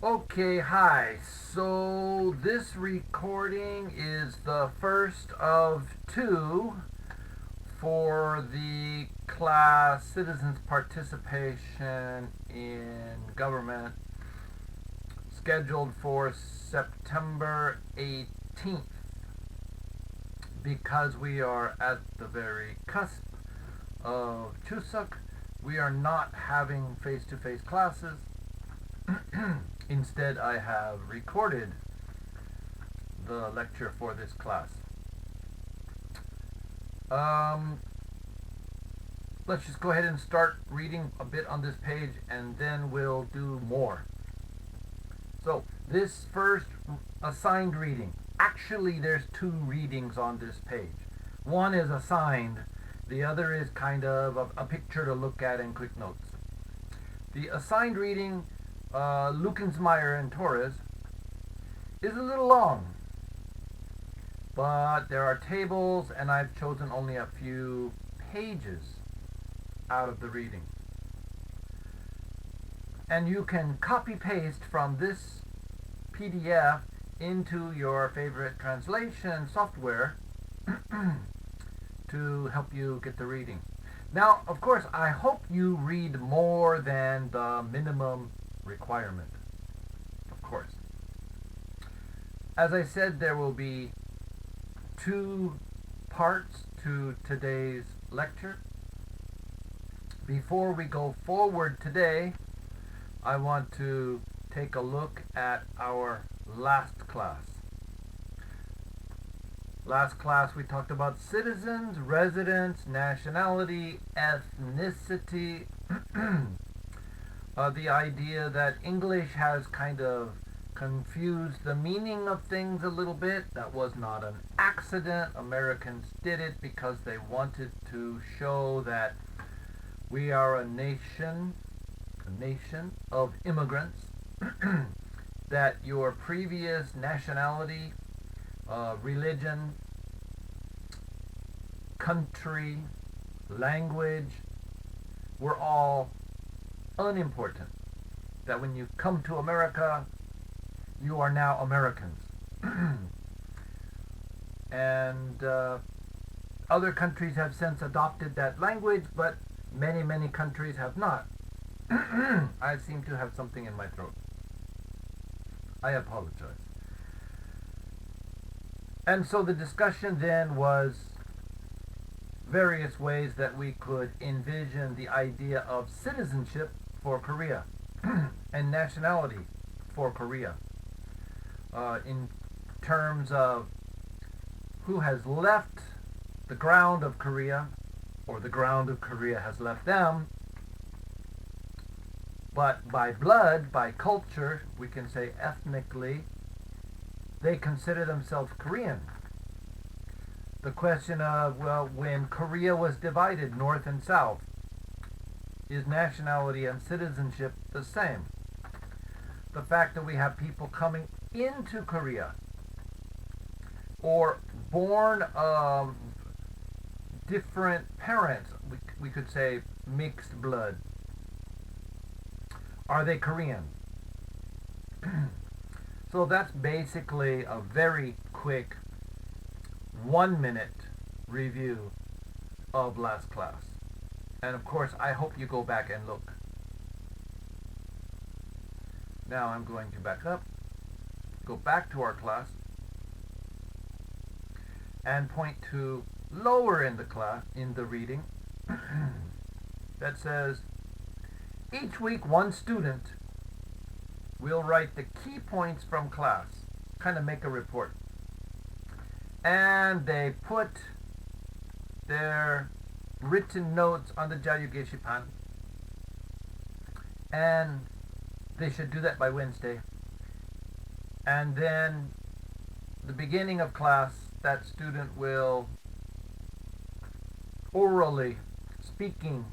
Okay, hi. So this recording is the first of two for the class Citizens Participation in Government, scheduled for September 18th. Because we are at the very cusp of Chuseok, we are not having face-to-face classes. Instead, I have recorded the lecture for this class. Um, let's just go ahead and start reading a bit on this page, and then we'll do more. So, this first assigned reading, actually there's two readings on this page. One is assigned, the other is kind of a picture to look at and quick notes. The assigned reading, Lukensmeyer and Torres, is a little long, but there are tables and I've chosen only a few pages out of the reading. And you can copy paste from this PDF into your favorite translation software to help you get the reading. Now, of course, I hope you read more than the minimum requirement, of course. As I said, there will be two parts to today's lecture. Before we go forward today, I want to take a look at our last class. Last class we talked about citizens, residents, nationality, ethnicity, the idea that English has kind of confused the meaning of things a little bit. That was not an accident. Americans did it because they wanted to show that we are a nation of immigrants, that your previous nationality, religion, country, language were all unimportant. That when you come to America, you are now Americans. And other countries have since adopted that language, but many countries have not. I seem to have something in my throat. I apologize. And so the discussion then was various ways that we could envision the idea of citizenship for Korea and nationality for Korea, in terms of who has left the ground of Korea, or the ground of Korea has left them, but by blood, by culture, we can say ethnically, they consider themselves Korean. The question of, well, when Korea was divided north and south, is nationality and citizenship the same? The fact that we have people coming into Korea, or born of different parents, we could say mixed blood, are they Korean? So that's basically a very quick 1-minute review of last class. And of course, I hope you go back and look. Now I'm going to back up, go back to our class, and point to lower in the class, in the reading, that says, each week one student will write the key points from class, kind of make a report. And they put their written notes on the 자유게시판, and they should do that by Wednesday. And then the beginning of class, that student will orally, speaking,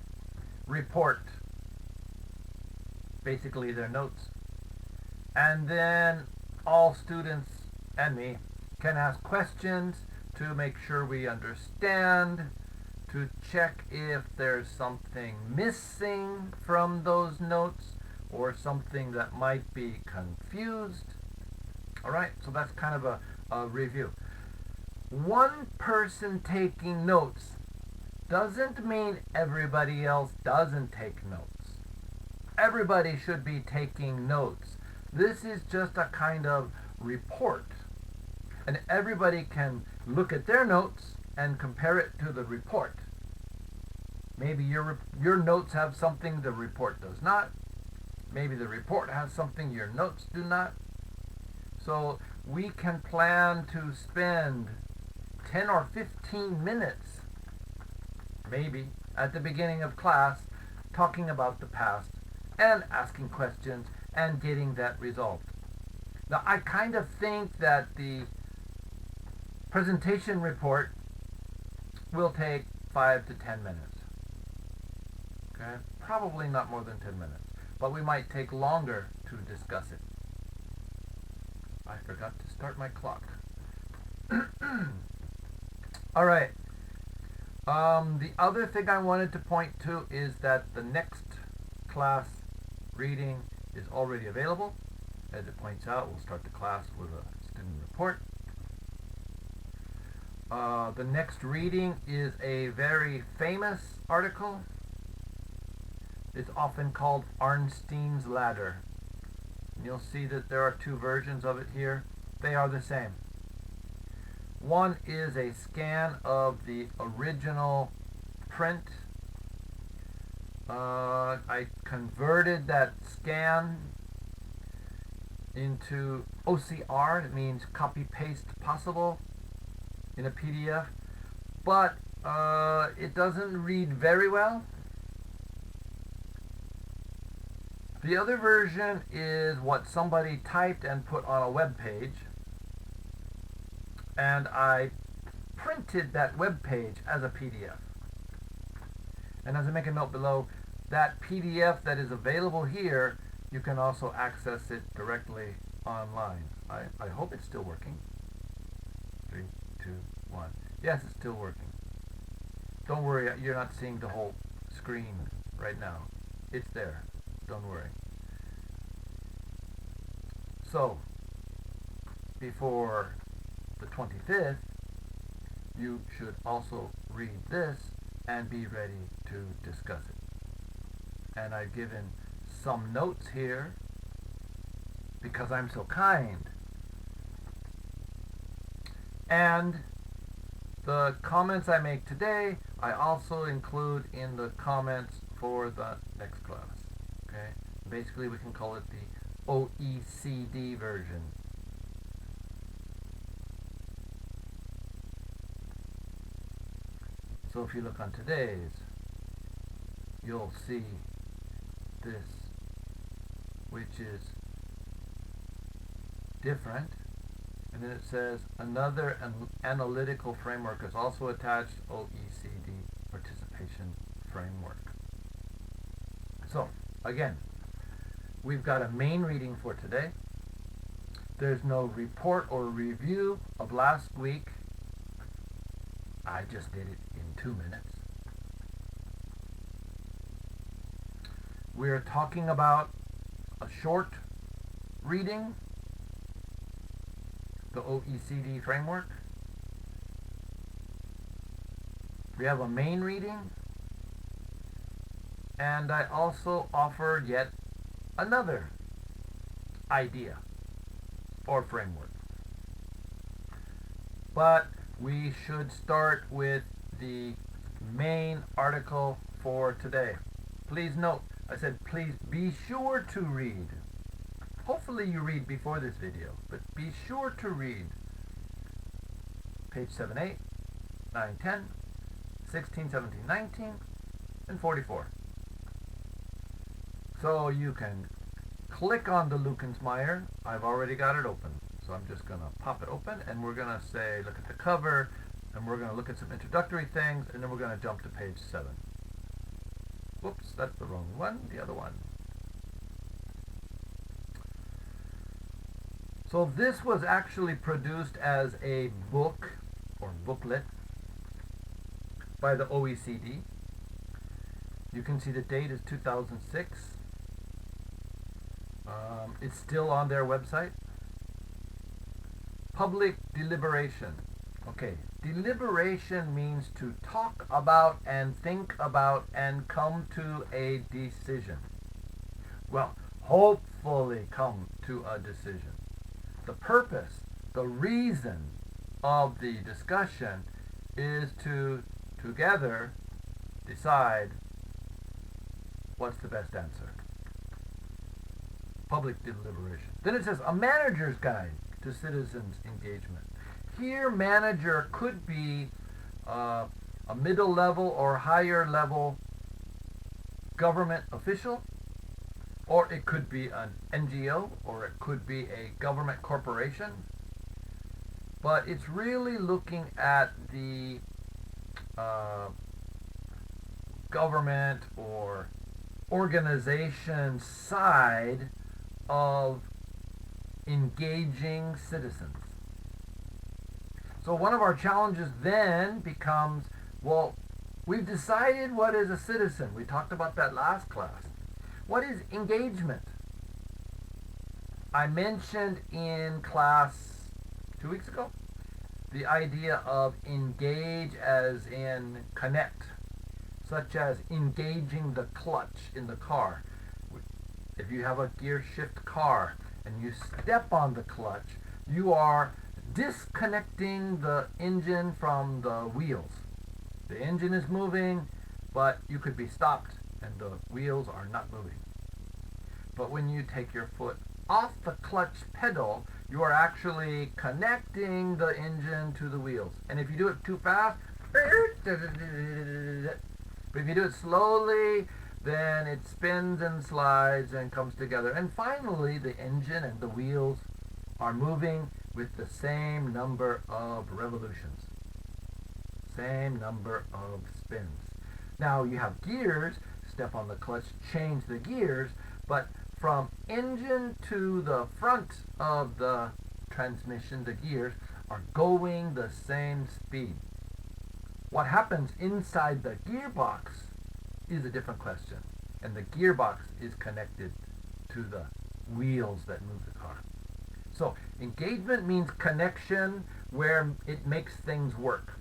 report basically their notes. And then all students and me can ask questions to make sure we understand, to check if there's something missing from those notes, or something that might be confused. All right, so that's kind of a review. One person taking notes doesn't mean everybody else doesn't take notes. Everybody should be taking notes. This is just a kind of report. And everybody can look at their notes and compare it to the report. Maybe your notes have something the report does not. Maybe the report has something your notes do not. So we can plan to spend 10 or 15 minutes, maybe, at the beginning of class, talking about the past and asking questions and getting that resolved. Now, I kind of think that the presentation report will take 5 to 10 minutes. Okay? Probably not more than 10 minutes, but we might take longer to discuss it. I forgot to start my clock. All right. The other thing I wanted to point to is that the next class reading is already available. As it points out, we'll start the class with a student report. The next reading is a very famous article. It's often called Arnstein's Ladder. And you'll see that there are two versions of it here. They are the same. One is a scan of the original print. I converted that scan into OCR. It means copy paste possible in a PDF, but it doesn't read very well. The other version is what somebody typed and put on a web page, and I printed that web page as a PDF. And as I make a note below, that PDF that is available here, you can also access it directly online. I hope it's still working. 3, 2, 1. Yes, it's still working. Don't worry, you're not seeing the whole screen right now. It's there. Don't worry. So, before the 25th, you should also read this and be ready to discuss it. And I've given some notes here because I'm so kind. And the comments I make today, I also include in the comments for the next class. Okay? Basically, we can call it the OECD version. So if you look on today's, you'll see this, which is different. And then it says another analytical framework is also attached, OECD participation framework. So again, we've got a main reading for today. There's no report or review of last week. I just did it in 2 minutes. We're talking about a short reading, the OECD framework. We have a main reading, and I also offer yet another idea or framework. But we should start with the main article for today. Please note, I said please be sure to read. Hopefully you read before this video, but be sure to read page 7, 8, 9, 10, 16, 17, 19, and 44. So you can click on the Lukensmeyer. I've already got it open. So I'm just going to pop it open, and we're going to say, look at the cover, and we're going to look at some introductory things, and then we're going to jump to page 7. Whoops, that's the wrong one, the other one. So this was actually produced as a book or booklet by the OECD. You can see the date is 2006. It's still on their website. Public deliberation. Okay, deliberation means to talk about and think about and come to a decision. Well, hopefully come to a decision. The purpose, the reason of the discussion is to together decide what's the best answer. Public deliberation. Then it says a manager's guide to citizens engagement. Here, manager could be a middle level or higher level government official, or it could be an NGO, or it could be a government corporation. But it's really looking at the government or organization side of engaging citizens. So one of our challenges then becomes, well, we've decided what is a citizen. We talked about that last class. What is engagement? I mentioned in class 2 weeks ago the idea of engage as in connect, such as engaging the clutch in the car. If you have a gear shift car and you step on the clutch, you are disconnecting the engine from the wheels. The engine is moving, but you could be stopped and the wheels are not moving. But when you take your foot off the clutch pedal, you are actually connecting the engine to the wheels. And if you do it too fast, but if you do it slowly, then it spins and slides and comes together. And finally, the engine and the wheels are moving with the same number of revolutions, same number of spins. Now you have gears, step on the clutch, change the gears, but from engine to the front of the transmission, the gears are going the same speed. What happens inside the gearbox is a different question, and the gearbox is connected to the wheels that move the car. So engagement means connection where it makes things work.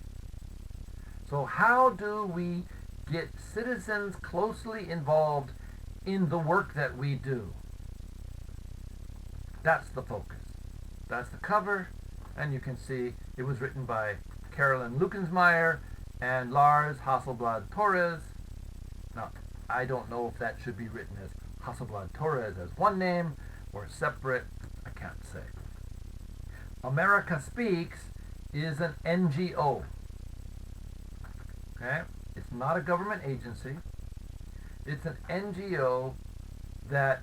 So how do we get citizens closely involved in the work that we do? That's the focus. That's the cover, and you can see it was written by Carolyn Lukensmeyer and Lars Hasselblad-Torres. Now, I don't know if that should be written as Hasselblad-Torres as one name or separate. I can't say. America Speaks is an NGO. Okay? It's not a government agency. It's an NGO that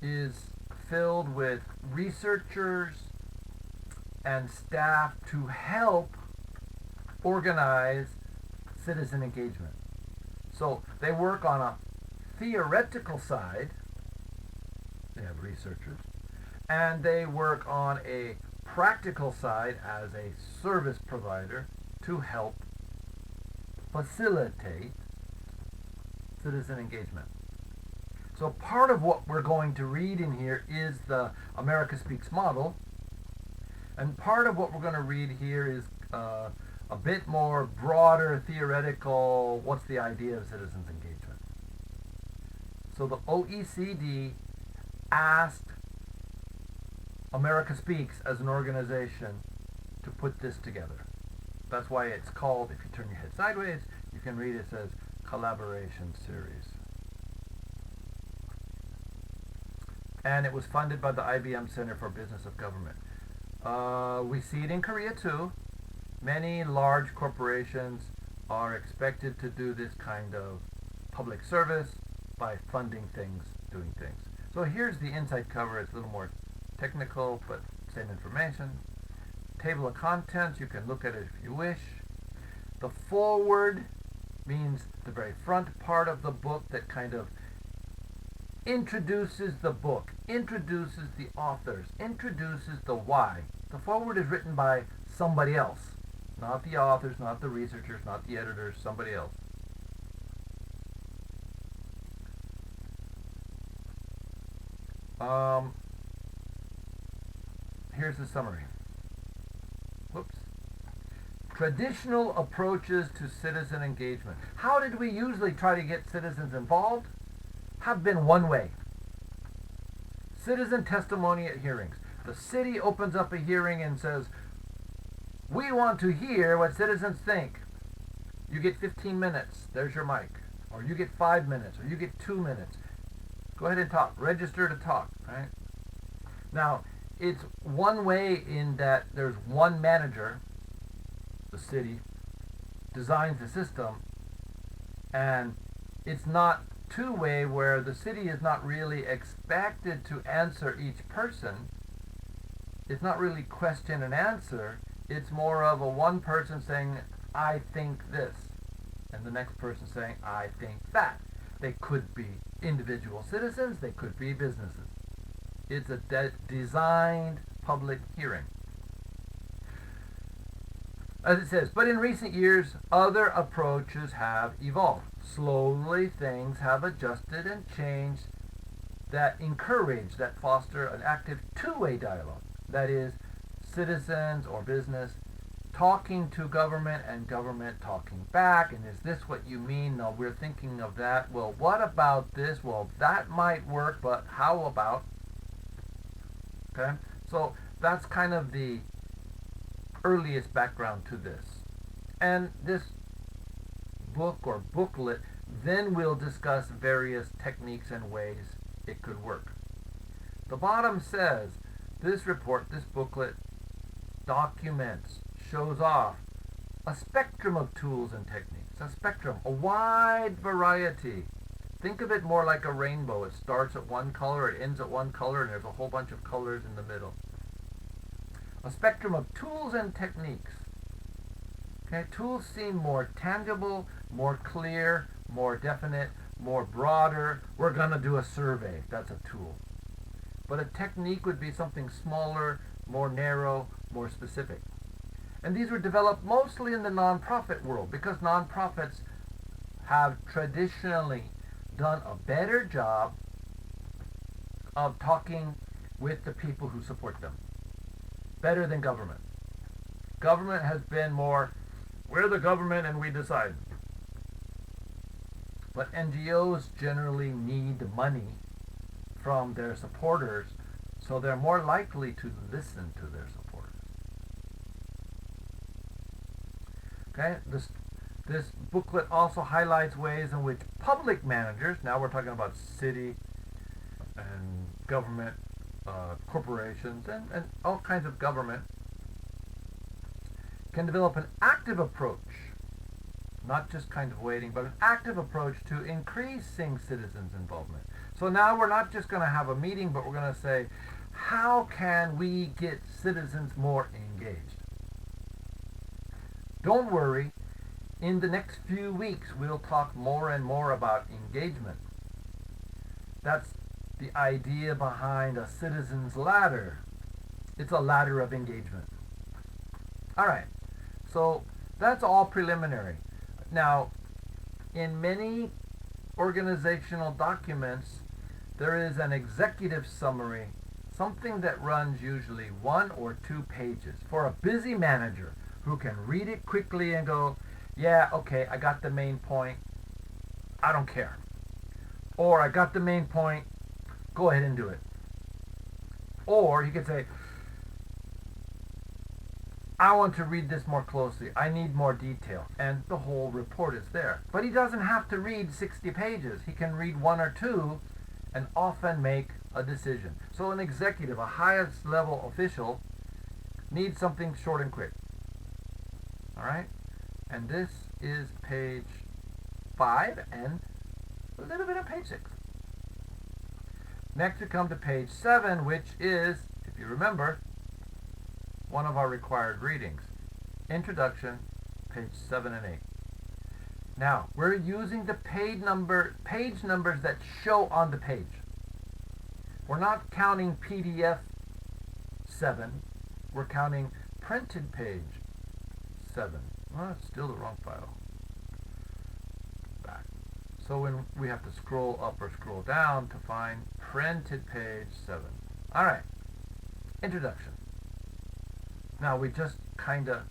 is filled with researchers and staff to help organize citizen engagement. So they work on a theoretical side, they have researchers, and they work on a practical side as a service provider to help facilitate citizen engagement. So part of what we're going to read in here is the America Speaks model, and part of what we're going to read here is a bit more broader theoretical, what's the idea of citizens engagement. So the OECD asked America Speaks as an organization to put this together. That's why it's called, if you turn your head sideways, you can read it says Collaboration Series. And it was funded by the IBM Center for Business of Government. We see it in Korea too. Many large corporations are expected to do this kind of public service by funding things, doing things. So here's the inside cover. It's a little more technical, but same information. Table of contents, you can look at it if you wish. The foreword means the very front part of the book that kind of introduces the book, introduces the authors, introduces the why. The foreword is written by somebody else, not the authors, not the researchers, not the editors, somebody else. Um, here's the summary. Whoops. Traditional approaches to citizen engagement. How did we usually try to get citizens involved? Have been one way. Citizen testimony at hearings. The city opens up a hearing and says, we want to hear what citizens think. You get 15 minutes. There's your mic. Or you get 5 minutes. Or you get 2 minutes. Go ahead and talk. Register to talk. Right? Now, it's one way in that there's one manager, the city, designs the system, and it's not two-way where the city is not really expected to answer each person. It's not really question and answer. It's more of a one person saying, I think this, and the next person saying, I think that. They could be individual citizens, they could be businesses. It's a designed public hearing. As it says, but in recent years, other approaches have evolved. Slowly, things have adjusted and changed that encourage, that foster an active two-way dialogue. That is, citizens or business talking to government and government talking back. And is this what you mean? No, we're thinking of that. Well, what about this? Well, that might work, but how about? Okay, so that's kind of the earliest background to this. And this book or booklet then will discuss various techniques and ways it could work. The bottom says, this report, this booklet, documents, shows off a spectrum of tools and techniques. A spectrum, a wide variety. Think of it more like a rainbow. It starts at one color, it ends at one color, and there's a whole bunch of colors in the middle. A spectrum of tools and techniques. Okay, tools seem more tangible, more clear, more definite, more broader. We're going to do a survey. That's a tool. But a technique would be something smaller, more narrow, more specific. And these were developed mostly in the nonprofit world because nonprofits have traditionally done a better job of talking with the people who support them. Better than government. Government has been more, we're the government and we decide. But NGOs generally need money from their supporters, so they're more likely to listen to their supporters. Okay, this booklet also highlights ways in which public managers, now we're talking about city and government, corporations, and all kinds of government, can develop an active approach, not just kind of waiting, but an active approach to increasing citizens' involvement. So now we're not just going to have a meeting, but we're going to say, how can we get citizens more engaged? Don't worry, in the next few weeks we'll talk more and more about engagement. That's the idea behind a citizen's ladder. It's a ladder of engagement. All right, so that's all preliminary. Now, in many organizational documents, there is an executive summary, something that runs usually 1 or 2 pages for a busy manager who can read it quickly and go, yeah, okay, I got the main point, I don't care. Or I got the main point, go ahead and do it. Or he could say, I want to read this more closely. I need more detail. And the whole report is there. But he doesn't have to read 60 pages. He can read 1 or 2 and often make a decision. So an executive, a highest level official, needs something short and quick. All right? And this is page 5 and a little bit of page 6. Next we come to page 7, which is, if you remember, one of our required readings. Introduction, page 7 and 8. Now, we're using the page numbers that show on the page. We're not counting PDF 7. We're counting printed page 7. Well, it's still the wrong file. Back. So when we have to scroll up or scroll down to find printed page 7. All right, introduction. Now we just kind of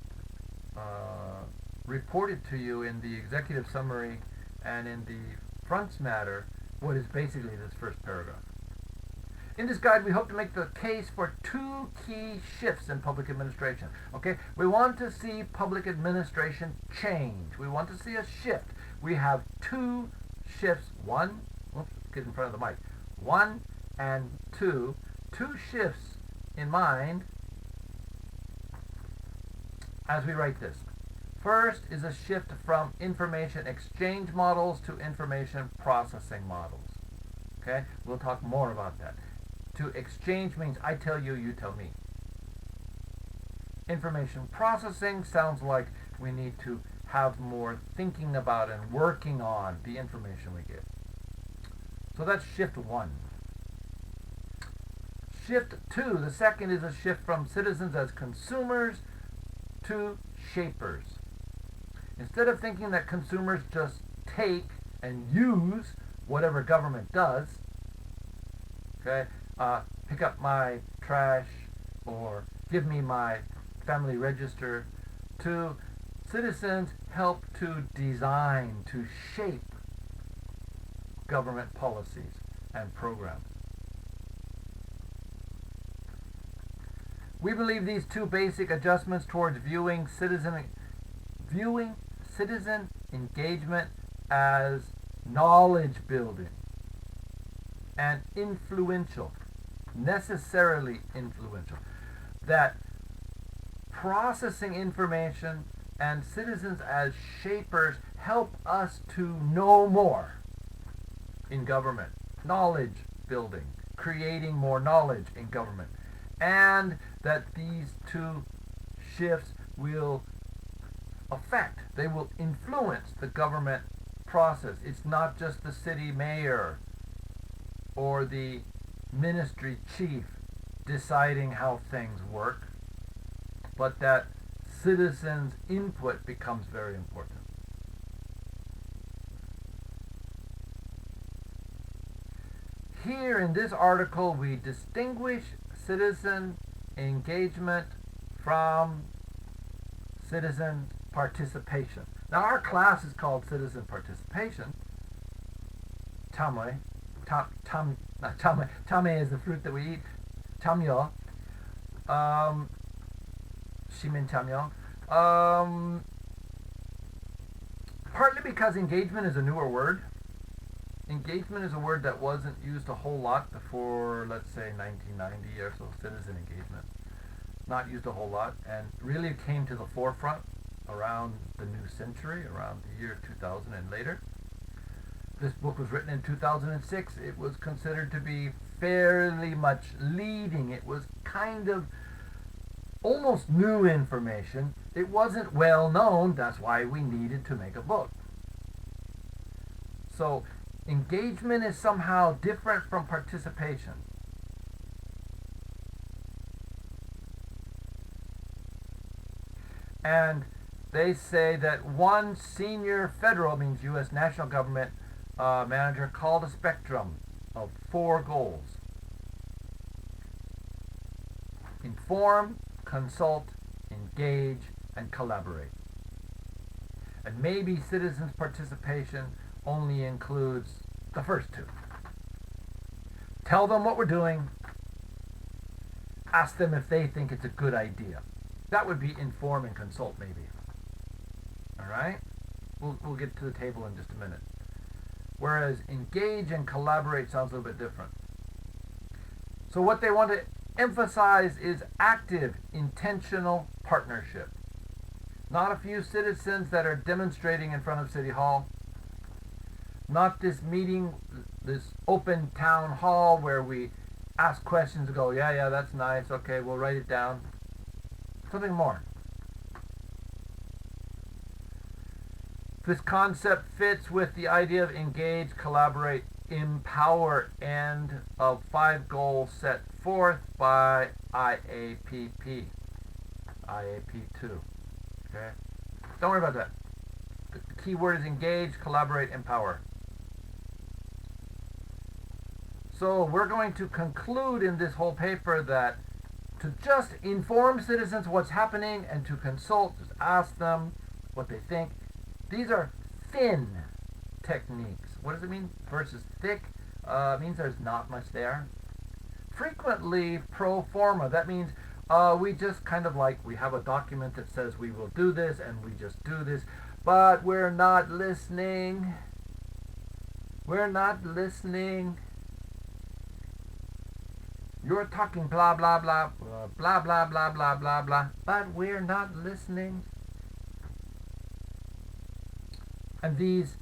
reported to you in the executive summary and in the fronts matter what is basically this first paragraph. In this guide, we hope to make the case for 2 key shifts in public administration. Okay, we want to see public administration change. We want to see a shift. We have 2 shifts. One, oops, get in front of the mic. 1 and 2. 2 shifts in mind as we write this. First is a shift from information exchange models to information processing models. Okay, we'll talk more about that. To exchange means I tell you, you tell me. Information processing sounds like we need to have more thinking about and working on the information we get. So that's shift 1. Shift 2, the second, is a shift from citizens as consumers to shapers. Instead of thinking that consumers just take and use whatever government does, okay, pick up my trash or give me my family register, to citizens help to design, to shape government policies and programs. We believe these 2 basic adjustments towards viewing citizen engagement as knowledge building and influential, necessarily influential, that processing information and citizens as shapers help us to know more in government, knowledge building, creating more knowledge in government, and that these 2 shifts will affect, they will influence the government process. It's not just the city mayor or the ministry chief deciding how things work, but that citizens' input becomes very important. Here in this article, we distinguish citizen engagement from citizen participation. Now, our class is called Citizen Participation. Tame is the fruit that we eat. Tamyo. Shimin tamyo. Partly because engagement is a newer word. Engagement is a word that wasn't used a whole lot before, let's say, 1990 or so. Citizen engagement. Not used a whole lot, and really came to the forefront around the new century, around the year 2000 and later. This book was written in 2006. It was considered to be fairly much leading. It was kind of almost new information. It wasn't well known. That's why we needed to make a book. So engagement is somehow different from participation. And they say that one senior federal, means U.S. national government manager, called a spectrum of 4 goals. Inform, consult, engage, and collaborate. And maybe citizens' participation only includes the first 2. Tell them what we're doing. Ask them if they think it's a good idea. That would be inform and consult, maybe. All right? We'll get to the table in just a minute. Whereas engage and collaborate sounds a little bit different. So what they want to emphasize is active, intentional partnership. Not a few citizens that are demonstrating in front of City Hall. Not this meeting, this open town hall where we ask questions and go, yeah, that's nice, okay, we'll write it down. Something more. This concept fits with the idea of engage, collaborate, empower, and of 5 goals set forth by IAPP. IAP2. Okay? Don't worry about that. The key word is engage, collaborate, empower. So we're going to conclude in this whole paper that to just inform citizens what's happening and to consult, just ask them what they think. These are thin techniques. What does it mean versus thick? It means there's not much there. Frequently pro forma. That means we just kind of like we have a document that says we will do this and we just do this, but we're not listening. We're not listening. You're talking blah blah blah blah blah blah blah blah blah, but we're not listening. And these,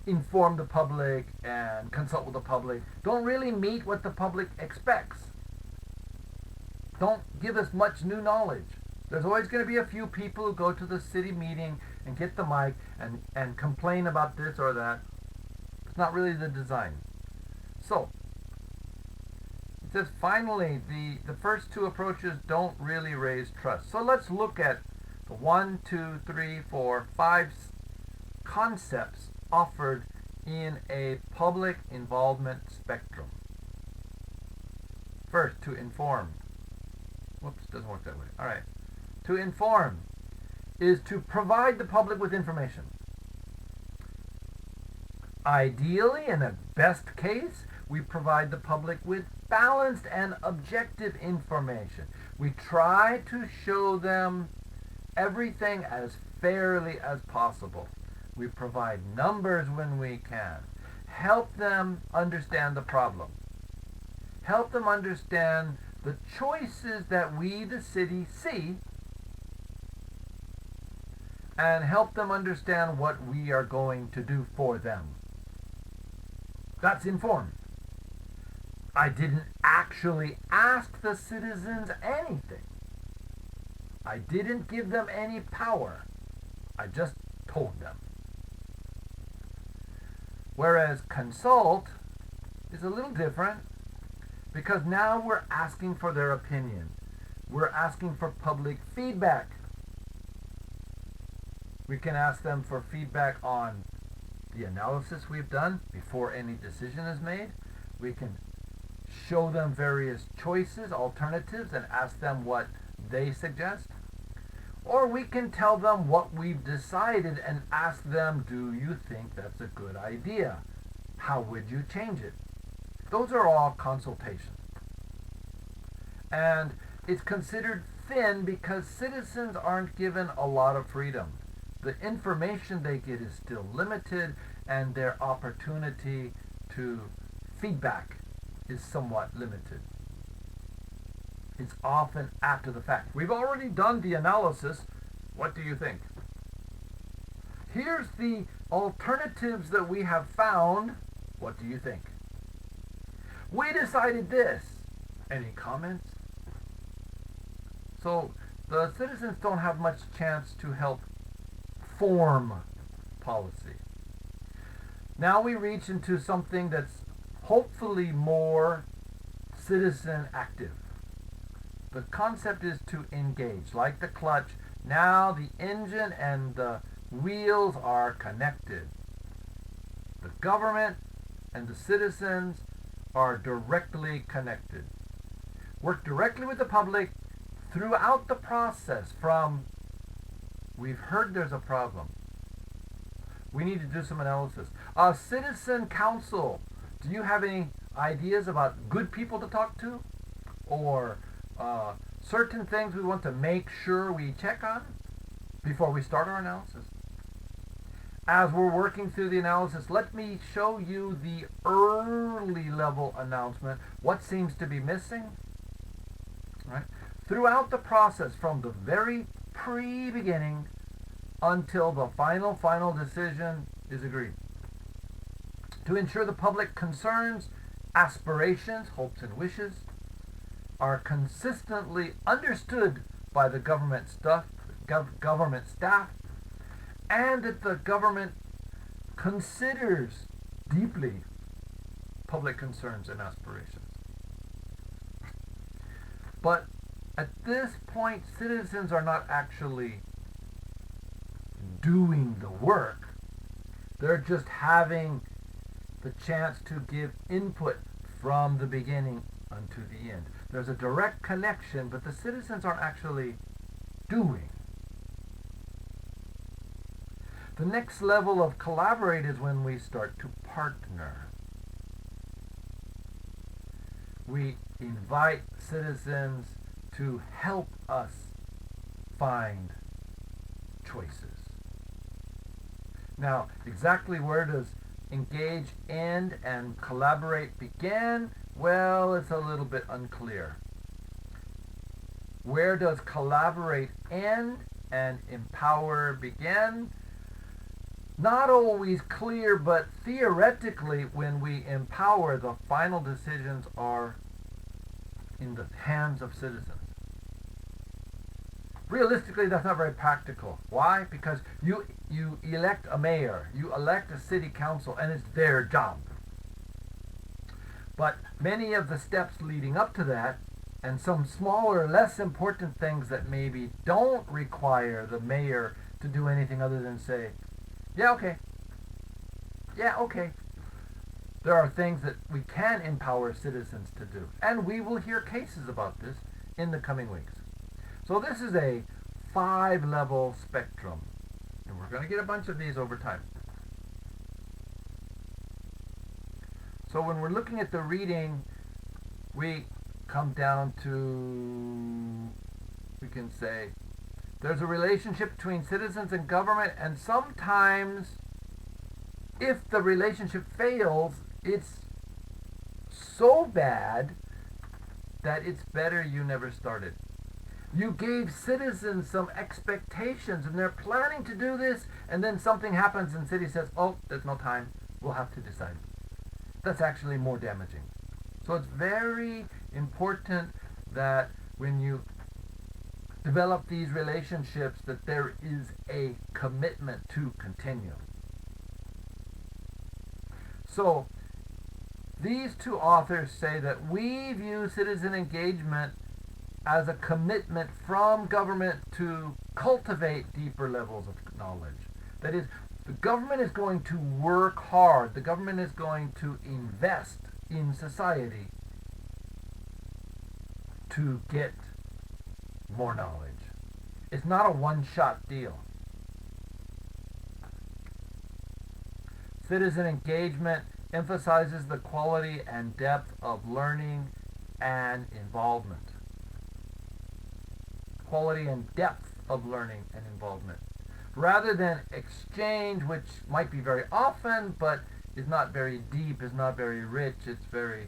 inform the public and consult with the public don't really meet what the public expects. Don't give us much new knowledge. There's always going to be a few people who go to the city meeting and get the mic and complain about this or that. It's not really the design. So, it says finally, the first two approaches don't really raise trust. So let's look at the 1, 2, 3, 4, 5 concepts offered in a public involvement spectrum. First, to inform. Whoops, doesn't work that way. All right. To inform is to provide the public with information. Ideally, in a best case, we provide the public with balanced and objective information. We try to show them everything as fairly as possible. We provide numbers when we can. Help them understand the problem. Help them understand the choices that we, the city, see, and help them understand what we are going to do for them. That's informed. I didn't actually ask the citizens anything. I didn't give them any power. I just told them. Whereas consult is a little different because now we're asking for their opinion. We're asking for public feedback. We can ask them for feedback on the analysis we've done before any decision is made. We can show them various choices, alternatives, and ask them what they suggest. Or we can tell them what we've decided and ask them, do you think that's a good idea? How would you change it? Those are all consultations. And it's considered thin because citizens aren't given a lot of freedom. The information they get is still limited and their opportunity to feedback is somewhat limited. It's often after the fact. We've already done the analysis. What do you think? Here's the alternatives that we have found. What do you think? We decided this. Any comments? So the citizens don't have much chance to help form policy. Now we reach into something that's hopefully more citizen active. The concept is to engage, like the clutch. Now the engine and the wheels are connected. The government and the citizens are directly connected. Work directly with the public throughout the process from we've heard there's a problem. We need to do some analysis. A citizen council. Do you have any ideas about good people to talk to? Or certain things we want to make sure we check on before we start our analysis? As we're working through the analysis, let me show you the early level announcement. What seems to be missing? Right? Throughout the process, from the very pre-beginning until the final decision is agreed. To ensure the public concerns, aspirations, hopes, and wishes are consistently understood by the government staff, and that the government considers deeply public concerns and aspirations. But at this point, citizens are not actually doing the work. They're just having the chance to give input from the beginning unto the end. There's a direct connection, but the citizens aren't actually doing. The next level of collaborate is when we start to partner. We invite citizens to help us find choices. Now, exactly where does engage end and collaborate begin? Well, it's a little bit unclear. Where does collaborate end and empower begin? Not always clear, but theoretically, when we empower, the final decisions are in the hands of citizens. Realistically, that's not very practical. Why? Because you elect a mayor, you elect a city council, and it's their job. But many of the steps leading up to that, and some smaller, less important things that maybe don't require the mayor to do anything other than say, yeah, okay. Yeah, okay. There are things that we can empower citizens to do. And we will hear cases about this in the coming weeks. So this is a 5-level spectrum. And we're going to get a bunch of these over time. So when we're looking at the reading, we come down to, we can say, there's a relationship between citizens and government, and sometimes if the relationship fails, it's so bad that it's better you never started. You gave citizens some expectations, and they're planning to do this, and then something happens and city says, oh, there's no time, we'll have to decide. That's actually more damaging. So it's very important that when you develop these relationships, that there is a commitment to continue. So these two authors say that we view citizen engagement as a commitment from government to cultivate deeper levels of knowledge. That is, the government is going to work hard. The government is going to invest in society to get more knowledge. It's not a one-shot deal. Citizen engagement emphasizes the quality and depth of learning and involvement. Quality and depth of learning and involvement. Rather than exchange, which might be very often, but is not very deep, is not very rich, it's very,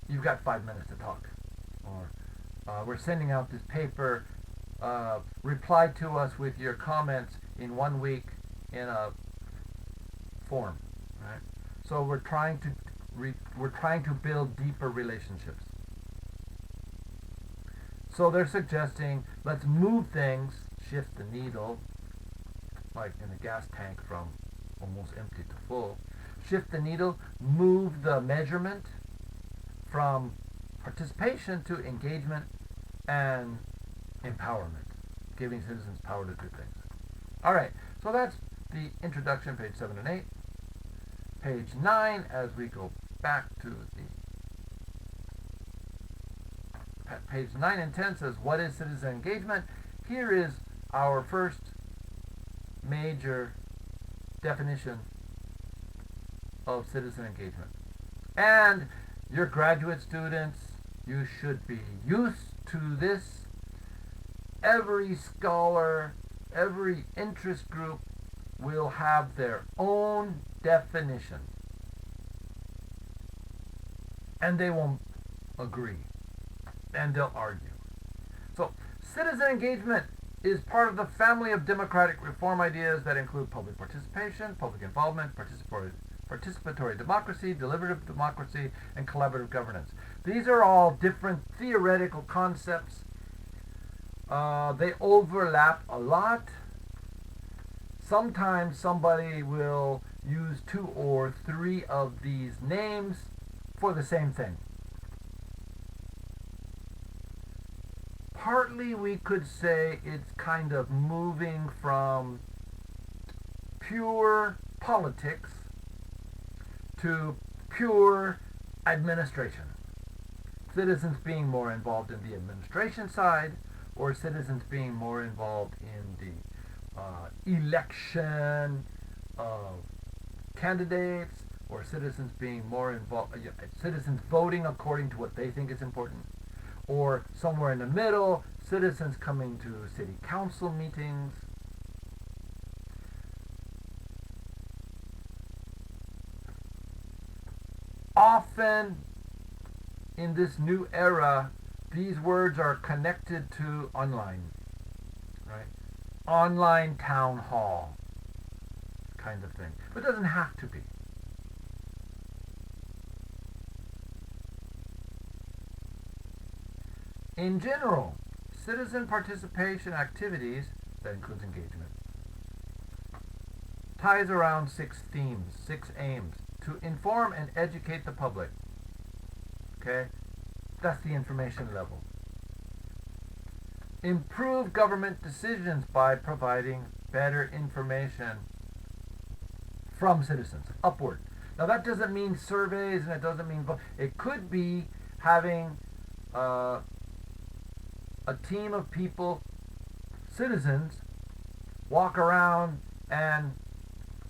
you've got 5 minutes to talk. Or we're sending out this paper, reply to us with your comments in 1 week in a form, right? So we're trying to build deeper relationships. So they're suggesting, let's move things, shift the needle, like in a gas tank from almost empty to full. Shift the needle, move the measurement from participation to engagement and empowerment, giving citizens power to do things. All right, so that's the introduction, page 7 and 8. Page 9, as we go back to the page 9 and 10 says, what is citizen engagement? Here is our first major definition of citizen engagement. And your graduate students, you should be used to this. Every scholar, every interest group will have their own definition. And they won't agree. And they'll argue. So, citizen engagement is part of the family of democratic reform ideas that include public participation, public involvement, participatory democracy, deliberative democracy, and collaborative governance. These are all different theoretical concepts. They overlap a lot. Sometimes somebody will use 2 or 3 of these names for the same thing. Partly we could say it's kind of moving from pure politics to pure administration. Citizens being more involved in the administration side, or citizens being more involved in the election of candidates, or citizens being more involved, citizens voting according to what they think is important, or somewhere in the middle, citizens coming to city council meetings. Often in this new era, these words are connected to online, right? Online town hall kind of thing. But it doesn't have to be. In general, citizen participation activities, that includes engagement, ties around 6 themes, 6 aims: to inform and educate the public. Okay? That's the information level. Improve government decisions by providing better information from citizens, upward. Now that doesn't mean surveys, and it doesn't mean it could be having a team of people, citizens, walk around and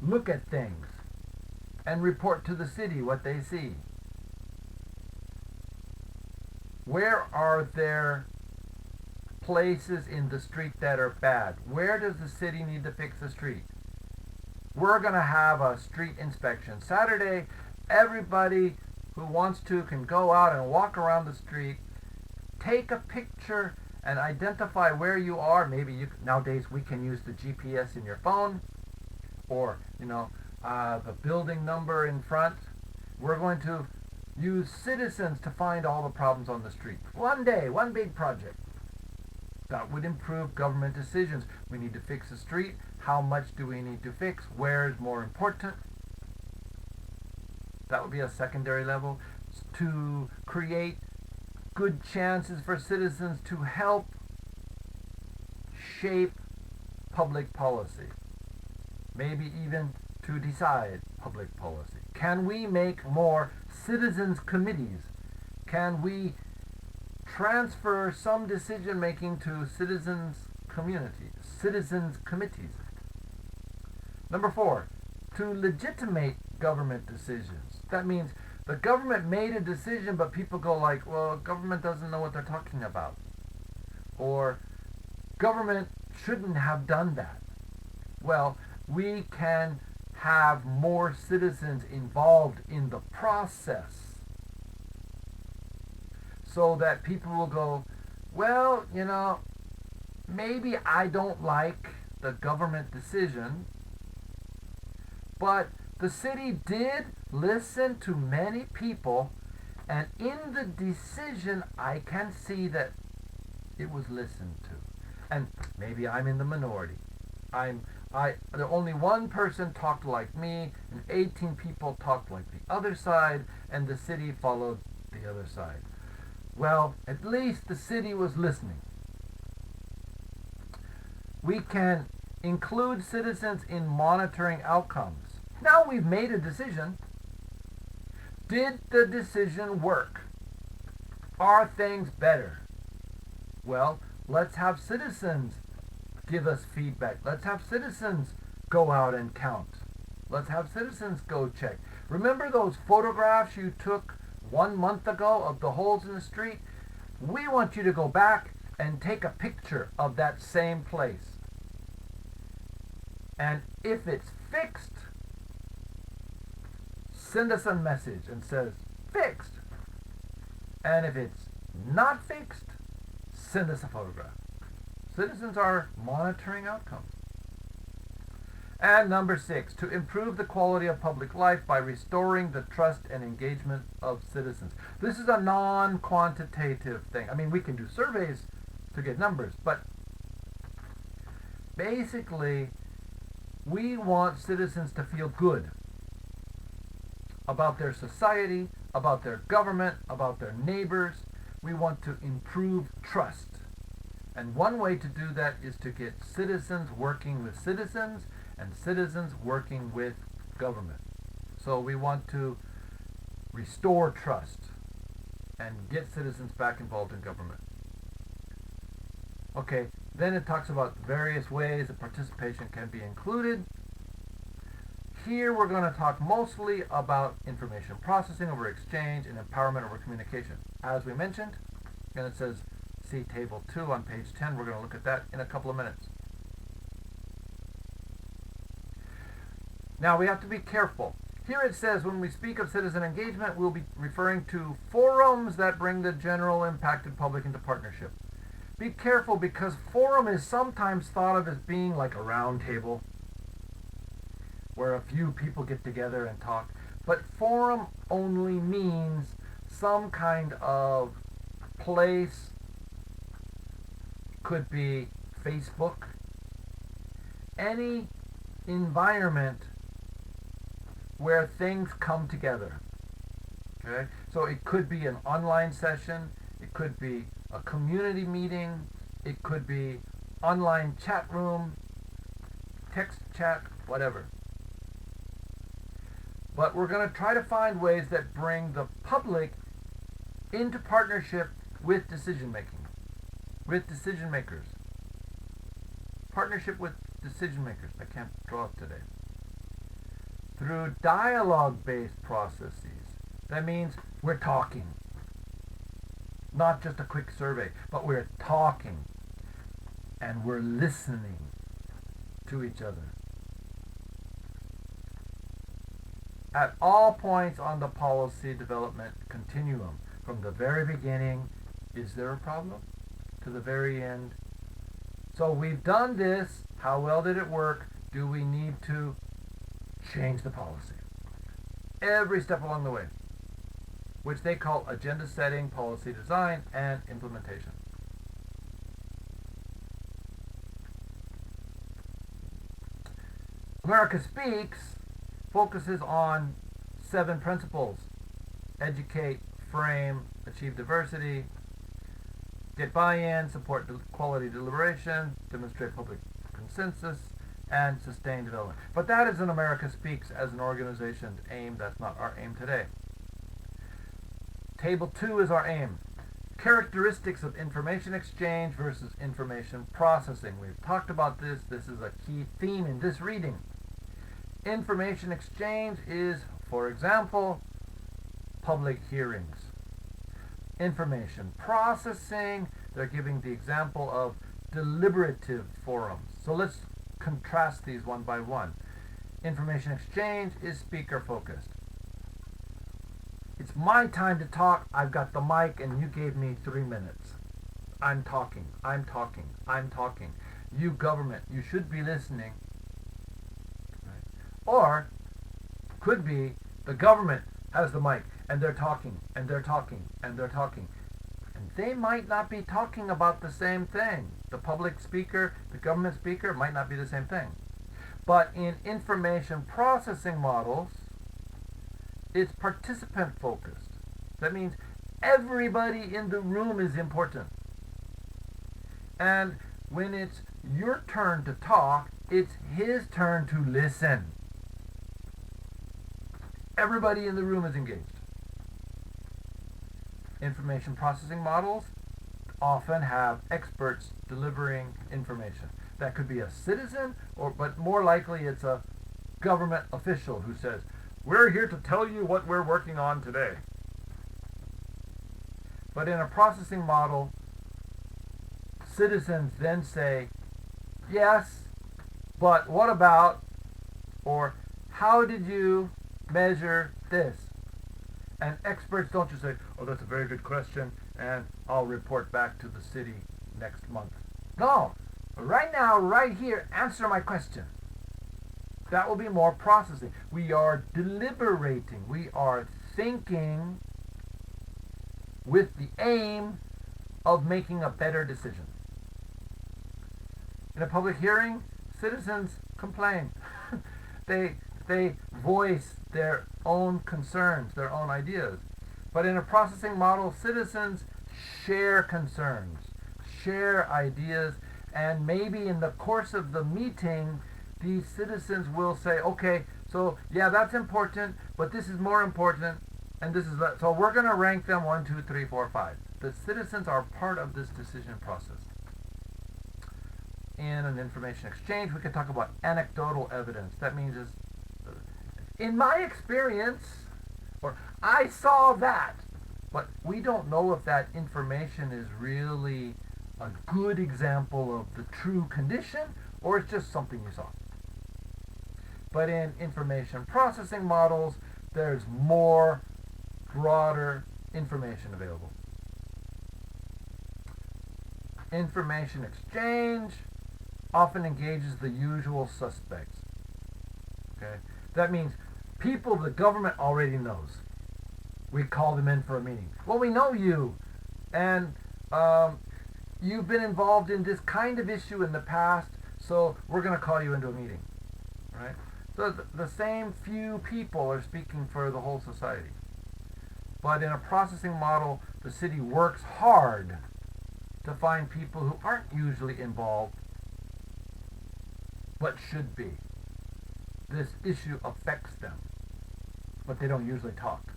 look at things and report to the city what they see. Where are there places in the street that are bad? Where does the city need to fix the street? We're going to have a street inspection Saturday. Everybody who wants to can go out and walk around the street, take a picture, and identify where you are. Maybe nowadays we can use the GPS in your phone, or the building number in front. We're going to use citizens to find all the problems on the street. One day, one big project. That would improve government decisions. We need to fix the street. How much do we need to fix? Where is more important? That would be a secondary level. To create good chances for citizens to help shape public policy. Maybe even to decide public policy. Can we make more citizens committees? Can we transfer some decision making to citizens committees? Number 4, to legitimate government decisions. That means the government made a decision, but people go like, well, government doesn't know what they're talking about. Or government shouldn't have done that. Well, we can have more citizens involved in the process so that people will go, well, maybe I don't like the government decision, but the city did listen to many people, and in the decision I can see that it was listened to. And maybe I'm in the minority. Only one person talked like me, and 18 people talked like the other side, and the city followed the other side. Well, at least the city was listening. We can include citizens in monitoring outcomes. Now we've made a decision. Did the decision work? Are things better? Well, let's have citizens give us feedback. Let's have citizens go out and count. Let's have citizens go check. Remember those photographs you took 1 month ago of the holes in the street? We want you to go back and take a picture of that same place. And if it's fixed, send us a message and says, fixed. And if it's not fixed, send us a photograph. Citizens are monitoring outcomes. And number 6, to improve the quality of public life by restoring the trust and engagement of citizens. This is a non-quantitative thing. I mean, we can do surveys to get numbers, but basically, we want citizens to feel good about their society, about their government, about their neighbors. We want to improve trust. And one way to do that is to get citizens working with citizens and citizens working with government. So we want to restore trust and get citizens back involved in government. Okay, then it talks about various ways that participation can be included. Here we're going to talk mostly about information processing over exchange and empowerment over communication. As we mentioned, and it says see table 2 on page 10. We're going to look at that in a couple of minutes. Now we have to be careful. Here it says when we speak of citizen engagement, we'll be referring to forums that bring the general impacted public into partnership. Be careful, because forum is sometimes thought of as being like a round table where a few people get together and talk. But forum only means some kind of place. Could be Facebook. Any environment where things come together. Okay? So it could be an online session, it could be a community meeting, it could be online chat room, text chat, whatever. But we're going to try to find ways that bring the public into partnership with decision making, with decision makers. Partnership with decision makers. I can't draw it today. Through dialogue-based processes. That means we're talking. Not just a quick survey, but we're talking. And we're listening to each other. At all points on the policy development continuum, from the very beginning, is there a problem? To the very end. So we've done this. How well did it work? Do we need to change the policy? Every step along the way, which they call agenda setting, policy design, and implementation. America Speaks focuses on 7 principles: educate, frame, achieve diversity, get buy-in, support quality deliberation, demonstrate public consensus, and sustain development. But that is in America Speaks as an organization's aim. That's not our aim today. Table 2 is our aim. Characteristics of information exchange versus information processing. We've talked about this. This is a key theme in this reading. Information exchange is, for example, public hearings. Information processing, they're giving the example of deliberative forums. So let's contrast these one by one. Information exchange is speaker focused. It's my time to talk. I've got the mic and you gave me 3 minutes. I'm talking, I'm talking, I'm talking. You government, you should be listening. Right? Or could be the government has the mic and they're talking and they're talking and they're talking. And they might not be talking about the same thing. The public speaker, the government speaker might not be the same thing. But in information processing models, it's participant focused. That means everybody in the room is important. And when it's your turn to talk, it's his turn to listen. Everybody in the room is engaged. Information processing models often have experts delivering information. That could be a citizen, but more likely it's a government official who says, "We're here to tell you what we're working on today." But in a processing model, citizens then say, "Yes, but what about," or "How did you measure this?" And experts don't just say, "Oh, that's a very good question, and I'll report back to the city next month." No, right now, right here, answer my question. That will be more processing. We are deliberating. We are thinking with the aim of making a better decision. In a public hearing, citizens complain. They voice their own concerns, their own ideas. But in a processing model, citizens share concerns, share ideas, and maybe in the course of the meeting, the citizens will say, okay, so yeah, that's important, but this is more important, and this is so we're going to rank them 1, 2, 3, 4, 5. The citizens are part of this decision process. In an information exchange, we can talk about anecdotal evidence. That means is, in my experience, or I saw that, but we don't know if that information is really a good example of the true condition, or it's just something you saw. But in information processing models, there's more broader information available. Information exchange often engages the usual suspects. Okay? That means people the government already knows. We call them in for a meeting. Well, we know you, and you've been involved in this kind of issue in the past, so we're going to call you into a meeting. Right? So the same few people are speaking for the whole society. But in a processing model, the city works hard to find people who aren't usually involved, but should be. This issue affects them, but they don't usually talk.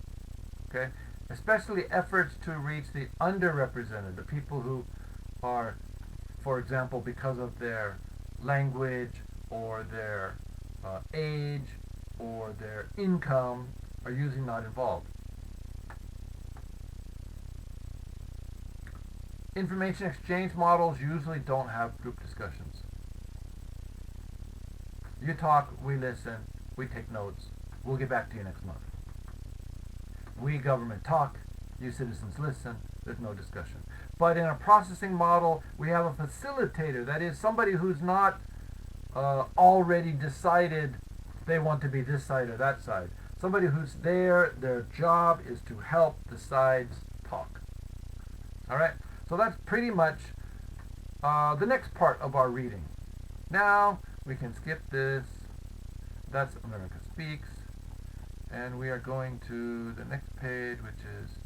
Okay? Especially efforts to reach the underrepresented, the people who are, for example, because of their language or their age or their income, are usually not involved. Information exchange models usually don't have group discussions. You talk, we listen, we take notes, we'll get back to you next month. We government talk, you citizens listen, there's no discussion. But in a processing model, we have a facilitator, that is somebody who's not already decided they want to be this side or that side. Somebody who's there, their job is to help the sides talk. Alright, so that's pretty much the next part of our reading. Now, we can skip this. That's America Speaks. And we are going to the next page, which is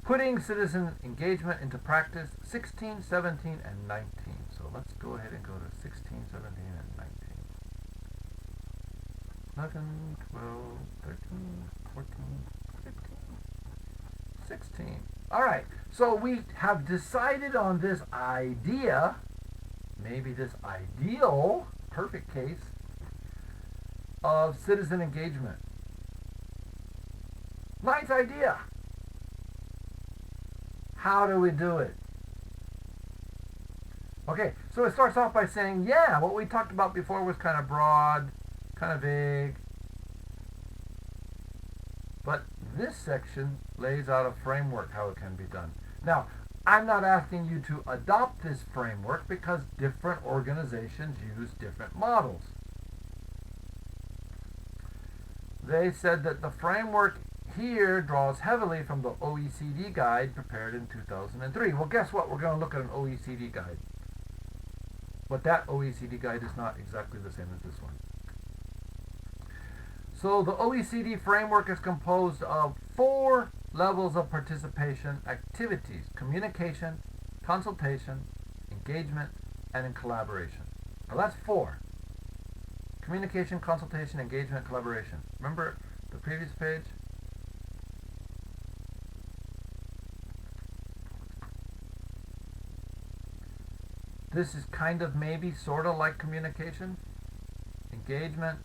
Putting Citizen Engagement into Practice, 16, 17, and 19. So let's go ahead and go to 16, 17, and 19. 11, 12, 13, 14, 15, 16. All right, so we have decided on this idea, maybe this ideal, perfect case, of citizen engagement. Nice idea. How do we do it? Okay, so it starts off by saying, yeah, what we talked about before was kind of broad, kind of vague. But this section lays out a framework how it can be done. Now, I'm not asking you to adopt this framework because different organizations use different models. They said that the framework here draws heavily from the OECD guide prepared in 2003. Well, guess what? We're going to look at an OECD guide. But that OECD guide is not exactly the same as this one. So the OECD framework is composed of 4 levels of participation activities: communication, consultation, engagement, and in collaboration. Now that's 4. Communication, consultation, engagement, collaboration. Remember the previous page? This is kind of maybe sort of like communication, engagement,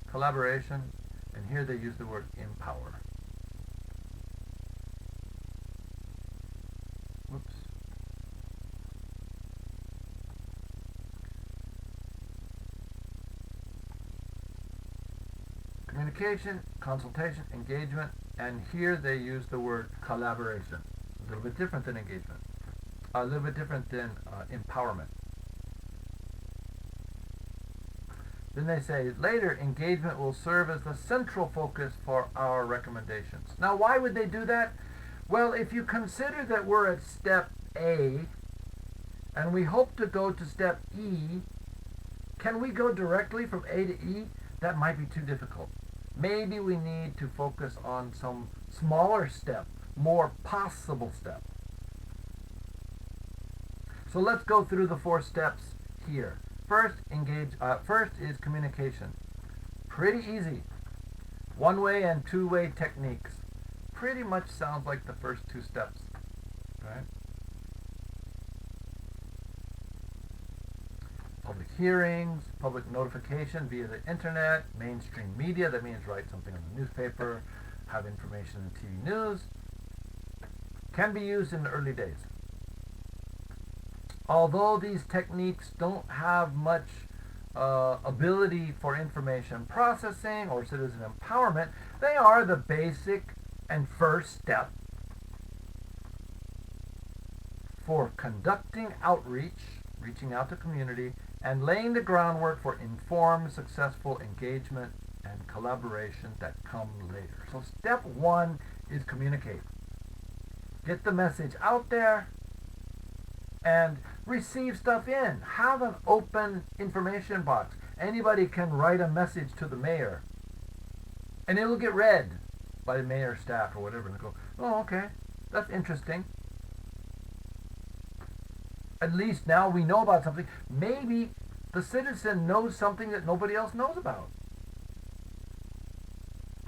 collaboration, and here they use the word empower. Whoops. Communication, consultation, engagement, and here they use the word collaboration. A little bit different than engagement. A little bit different than empowerment. Then they say, later, engagement will serve as the central focus for our recommendations. Now, why would they do that? Well, if you consider that we're at step A, and we hope to go to step E, can we go directly from A to E? That might be too difficult. Maybe we need to focus on some smaller step, more possible step. So let's go through the 4 steps here. First is communication. Pretty easy. One-way and two-way techniques. Pretty much sounds like the first two steps, right? Public hearings, public notification via the internet, mainstream media, that means write something in the newspaper, have information in TV news, can be used in the early days. Although these techniques don't have much ability for information processing or citizen empowerment, they are the basic and first step for conducting outreach, reaching out to community, and laying the groundwork for informed, successful engagement and collaboration that come later. So step one is communicate. Get the message out there and receive stuff in. Have an open information box. Anybody can write a message to the mayor and it'll get read by the mayor's staff or whatever, and they go, oh, okay, that's interesting. At least now we know about something. Maybe the citizen knows something that nobody else knows about.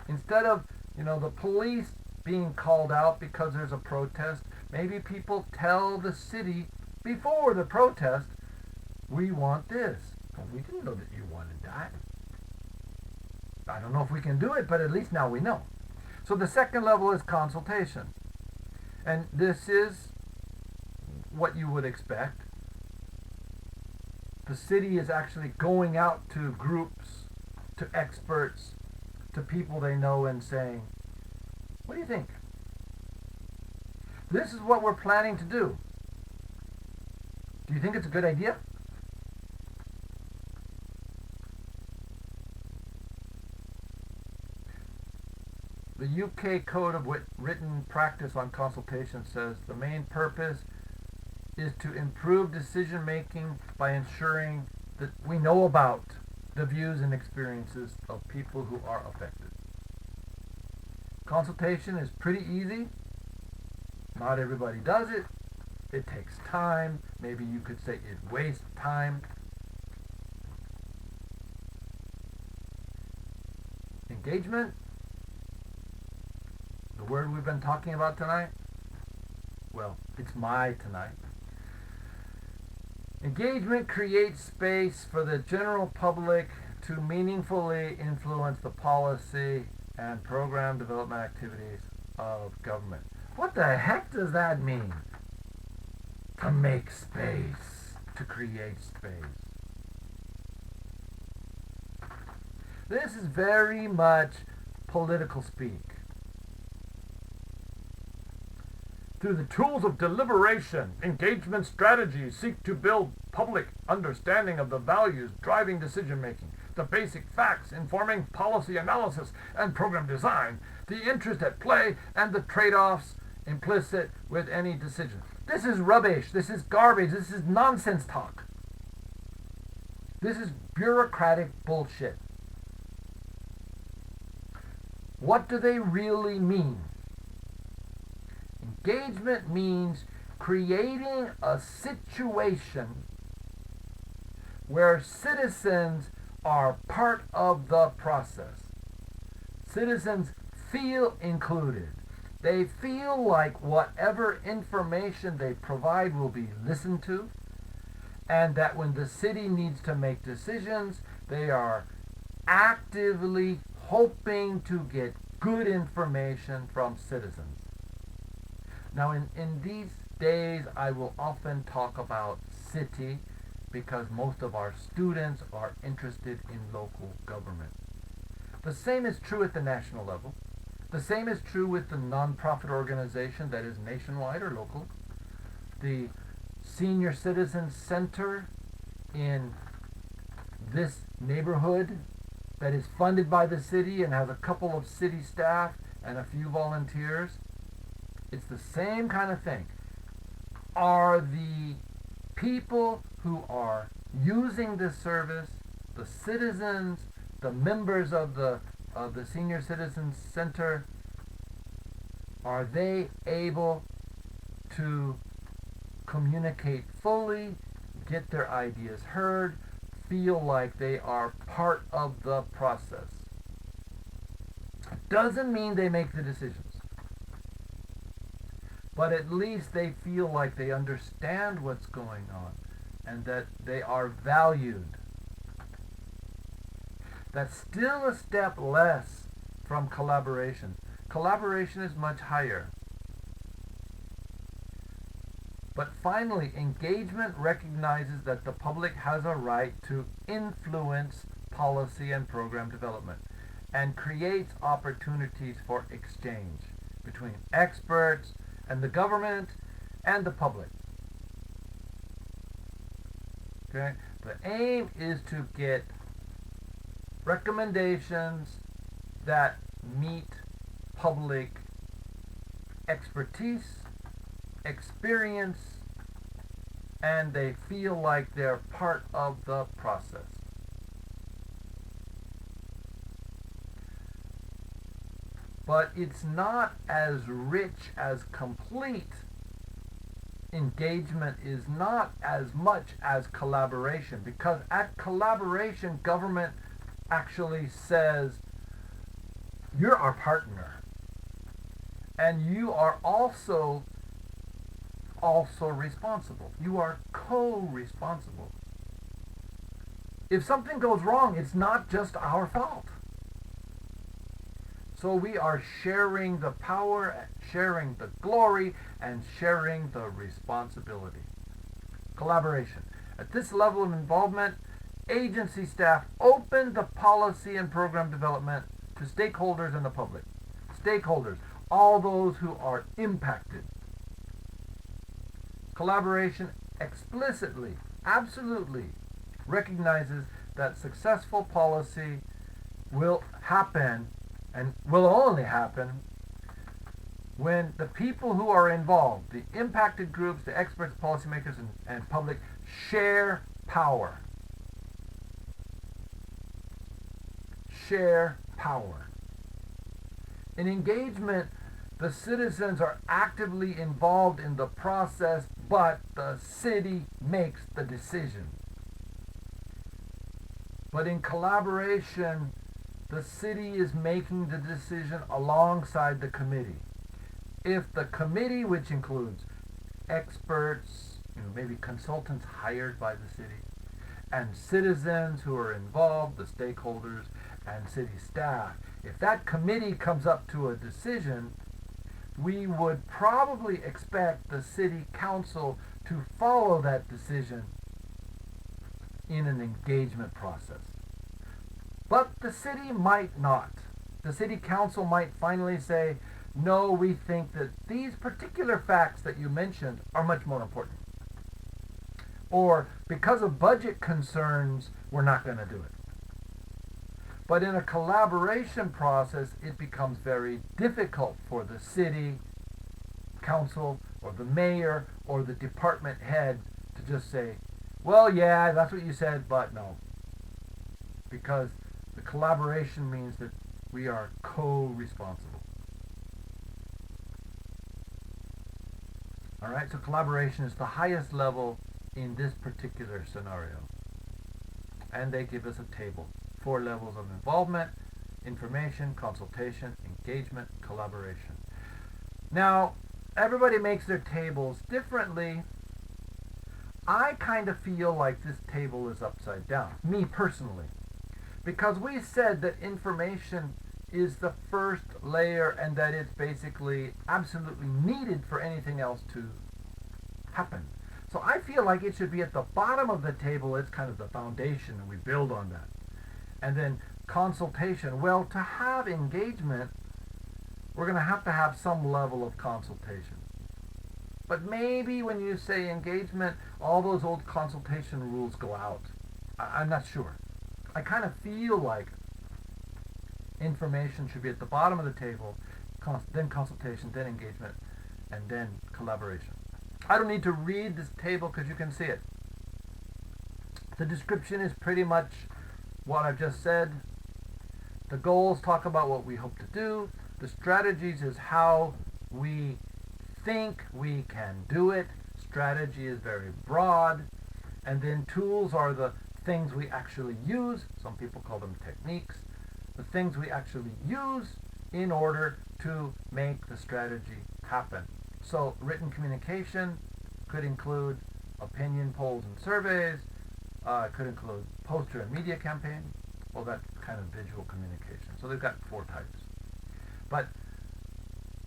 Instead of, the police being called out because there's a protest, maybe people tell the city before the protest, we want this. Well, we didn't know that you wanted that. I don't know if we can do it, but at least now we know. So the second level is consultation. And this is what you would expect. The city is actually going out to groups, to experts, to people they know and saying, what do you think? This is what we're planning to do. Do you think it's a good idea? The UK Code of Written Practice on Consultation says the main purpose is to improve decision making by ensuring that we know about the views and experiences of people who are affected. Consultation is pretty easy. Not everybody does it. It takes time. Maybe you could say it wastes time. Engagement, the word we've been talking about tonight, well, it's my tonight. Engagement creates space for the general public to meaningfully influence the policy and program development activities of government. What the heck does that mean? To make space, to create space. This is very much political speak. Through the tools of deliberation, engagement strategies seek to build public understanding of the values driving decision-making, the basic facts informing policy analysis and program design, the interest at play, and the trade-offs implicit with any decision. This is rubbish. This is garbage. This is nonsense talk. This is bureaucratic bullshit. What do they really mean? Engagement means creating a situation where citizens are part of the process. Citizens feel included. They feel like whatever information they provide will be listened to, and that when the city needs to make decisions, they are actively hoping to get good information from citizens. Now, in these days, I will often talk about city because most of our students are interested in local government. The same is true at the national level. The same is true with the nonprofit organization that is nationwide or local. The Senior Citizen Center in this neighborhood that is funded by the city and has a couple of city staff and a few volunteers. It's the same kind of thing. Are the people who are using this service, the citizens, the members of the Senior Citizens Center, are they able to communicate fully, get their ideas heard, feel like they are part of the process. Doesn't mean they make the decisions, but at least they feel like they understand what's going on and that they are valued. That's still a step less from collaboration. Collaboration is much higher. But finally, engagement recognizes that the public has a right to influence policy and program development and creates opportunities for exchange between experts and the government and the public. Okay? The aim is to get recommendations that meet public expertise, experience, and they feel like they're part of the process. But it's not as rich as complete. Engagement is not as much as collaboration, because at collaboration, government actually says, you're our partner, and you are also responsible. You are co-responsible. If something goes wrong, it's not just our fault. So we are sharing the power, sharing the glory, and sharing the responsibility. Collaboration. At this level of involvement, agency staff open the policy and program development to stakeholders and the public. Stakeholders, all those who are impacted. Collaboration explicitly, absolutely recognizes that successful policy will happen and will only happen when the people who are involved, the impacted groups, the experts, policymakers, and public, share power. Share power. In engagement, the citizens are actively involved in the process, but the city makes the decision. But in collaboration, the city is making the decision alongside the committee. If the committee, which includes experts, maybe consultants hired by the city, and citizens who are involved, the stakeholders, and city staff, if that committee comes up to a decision, we would probably expect the city council to follow that decision in an engagement process. But the city might not. The city council might finally say, no, we think that these particular facts that you mentioned are much more important. Or because of budget concerns, we're not going to do it. But in a collaboration process, it becomes very difficult for the city council or the mayor or the department head to just say, well, yeah, that's what you said, but no. Because the collaboration means that we are co-responsible. All right, so collaboration is the highest level in this particular scenario. And they give us a table. 4 levels of involvement: information, consultation, engagement, collaboration. Now, everybody makes their tables differently. I kind of feel like this table is upside down, me personally, because we said that information is the first layer and that it's basically absolutely needed for anything else to happen. So I feel like it should be at the bottom of the table. It's kind of the foundation, and we build on that. And then consultation. Well, to have engagement, we're going to have some level of consultation. But maybe when you say engagement, all those old consultation rules go out. I'm not sure. I kind of feel like information should be at the bottom of the table, then consultation, then engagement, and then collaboration. I don't need to read this table because you can see it. The description is pretty much what I've just said. The goals talk about what we hope to do. The strategies is how we think we can do it. Strategy is very broad. And then tools are the things we actually use, some people call them techniques, the things we actually use in order to make the strategy happen. So written communication could include opinion polls and surveys, could include poster and media campaign, well, that kind of visual communication. So they've got 4 types. But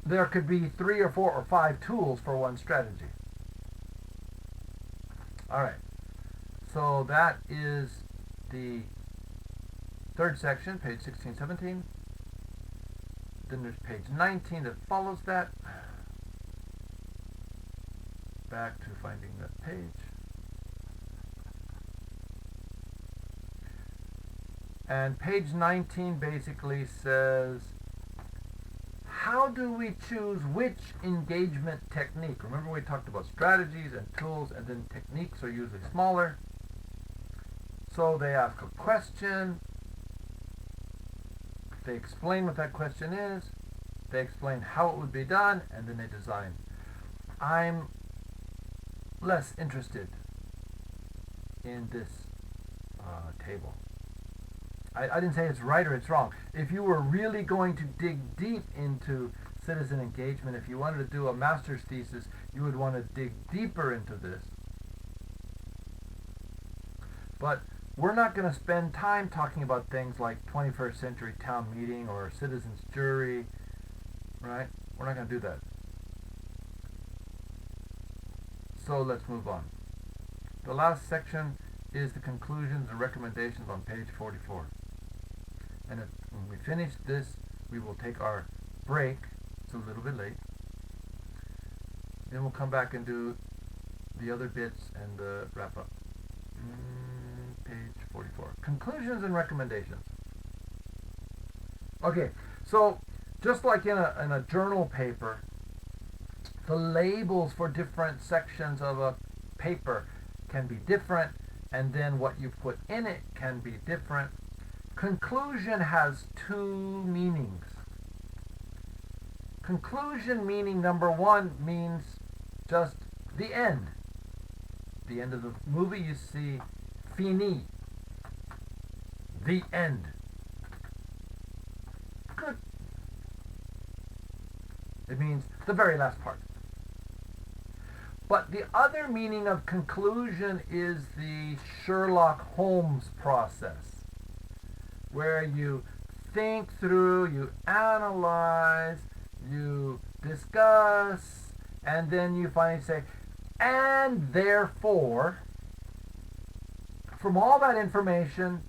there could be 3 or 4 or 5 tools for one strategy. All right. So that is the 3rd section, page 16, 17. Then there's page 19 that follows that. Back to finding that page. And page 19 basically says, how do we choose which engagement technique? Remember we talked about strategies and tools, and then techniques are usually smaller. So they ask a question, they explain what that question is, they explain how it would be done, and then they design. I'm less interested in this table. I didn't say it's right or it's wrong. If you were really going to dig deep into citizen engagement, if you wanted to do a master's thesis, you would want to dig deeper into this. But we're not going to spend time talking about things like 21st century town meeting or citizens jury, right? We're not going to do that. So let's move on. The last section is the conclusions and recommendations on page 44. And when we finish this, we will take our break. It's a little bit late. Then we'll come back and do the other bits and wrap up. Page 44. Conclusions and recommendations. Okay, so just like in a journal paper, the labels for different sections of a paper can be different, and then what you put in it can be different. Conclusion has 2 meanings. Conclusion meaning number 1 means just the end. The end of the movie, you see fini, the end. Good. It means the very last part. But the other meaning of conclusion is the Sherlock Holmes process, where you think through, you analyze, you discuss, and then you finally say, and therefore, from all that information,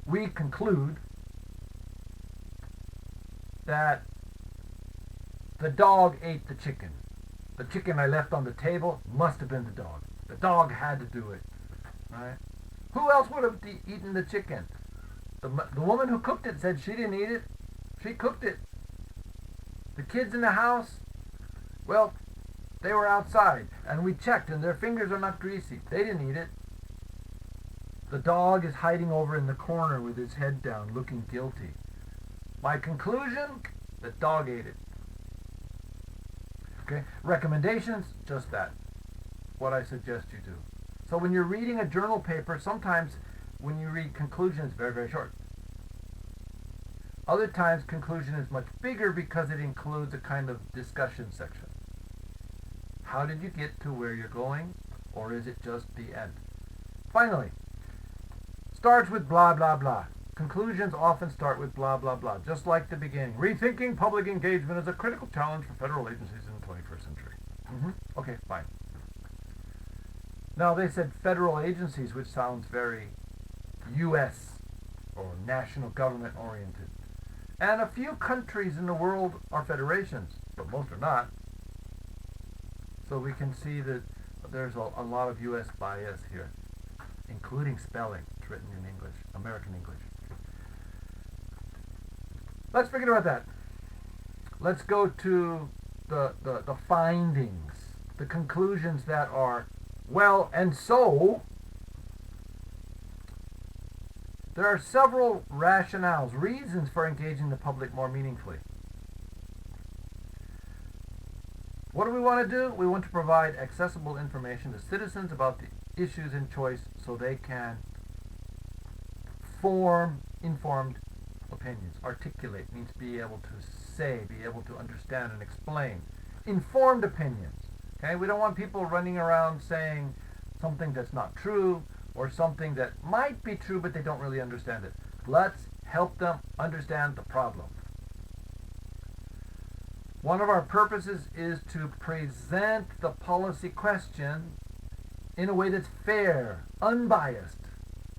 we conclude that the dog ate the chicken. The chicken I left on the table must have been the dog. The dog had to do it, right? Who else would have eaten the chicken? The woman who cooked it said she didn't eat it. She cooked it. The kids in the house, well, they were outside, and we checked, and their fingers are not greasy. They didn't eat it. The dog is hiding over in the corner with his head down, looking guilty. My conclusion, the dog ate it. Okay, recommendations, just that. What I suggest you do. So when you're reading a journal paper, sometimes when you read conclusion, it's very, very short. Other times, conclusion is much bigger because it includes a kind of discussion section. How did you get to where you're going, or is it just the end? Finally, starts with blah, blah, blah. Conclusions often start with blah, blah, blah, just like the beginning. Rethinking public engagement is a critical challenge for federal agencies in the 21st century. Okay, fine. Now, they said federal agencies, which sounds very U.S. or national government oriented. And a few countries in the world are federations, but most are not. So we can see that there's a lot of U.S. bias here, including spelling. It's written in English, American English. Let's forget about that. Let's go to the findings, the conclusions that are, well, and so there are several rationales, reasons for engaging the public more meaningfully. What do we want to do? We want to provide accessible information to citizens about the issues in choice so they can form informed opinions. Articulate means be able to say, be able to understand and explain. Informed opinions. Okay, we don't want people running around saying something that's not true or something that might be true but they don't really understand it. Let's help them understand the problem. One of our purposes is to present the policy question in a way that's fair, unbiased,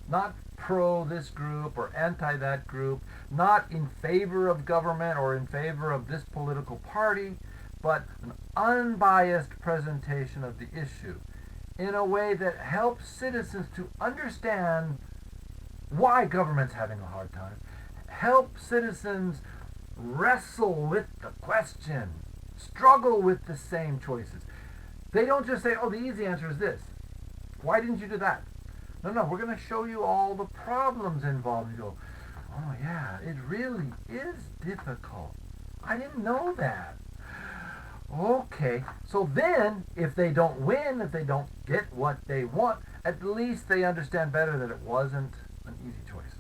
not pro this group or anti that group, not in favor of government or in favor of this political party, but an unbiased presentation of the issue in a way that helps citizens to understand why government's having a hard time, help citizens wrestle with the question, struggle with the same choices. They don't just say, oh, the easy answer is this. Why didn't you do that? No, we're going to show you all the problems involved. You go, oh yeah, it really is difficult. I didn't know that. Okay, so then if they don't win, if they don't get what they want, at least they understand better that it wasn't an easy choice.